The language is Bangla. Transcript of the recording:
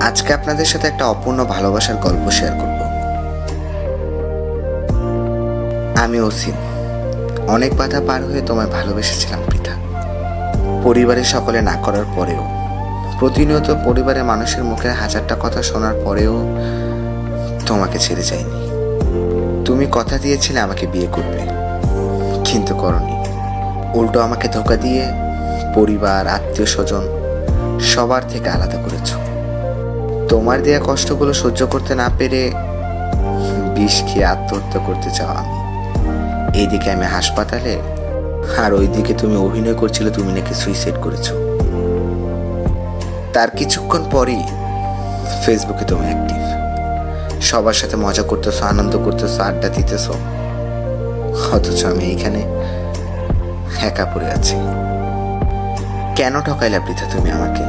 আজকে আপনাদের সাথে একটা অপূর্ণ ভালোবাসার গল্প শেয়ার করব। আমি অসীম। অনেক বাধা পার হয়ে তোমায় ভালোবেসেছিলাম পৃথা। পরিবারের সকলে না করার পরেও, প্রতিনিয়ত পরিবারের মানুষের মুখে হাজারটা কথা শোনার পরেও তোমাকে ছেড়ে যাইনি। তুমি কথা দিয়েছিলে আমাকে বিয়ে করবে, কিন্তু করনি। উল্টো আমাকে ধোঁকা দিয়ে পরিবার, আত্মীয় স্বজন সবার থেকে আলাদা করেছ। তোমার দেয়া কষ্টগুলো সহ্য করতে না পেরে বিষ খেয়ে আত্মহত্যা করতে চাও আমি। এইদিকে আমি হাসপাতালে, আর ওইদিকে তুমি অভিনয় করছিলে তুমি নাকি সুইসাইড করেছো। তার কিছুক্ষণ পরেই ফেসবুকে তুমি অ্যাক্টিভ, সবার সাথে মজা করতেছো, আনন্দ করতেছো, আড্ডা দিতেছো, অথচ আমি এইখানে একা পড়ে আছি। কেন ঠকাইলা পৃথা তুমি আমাকে?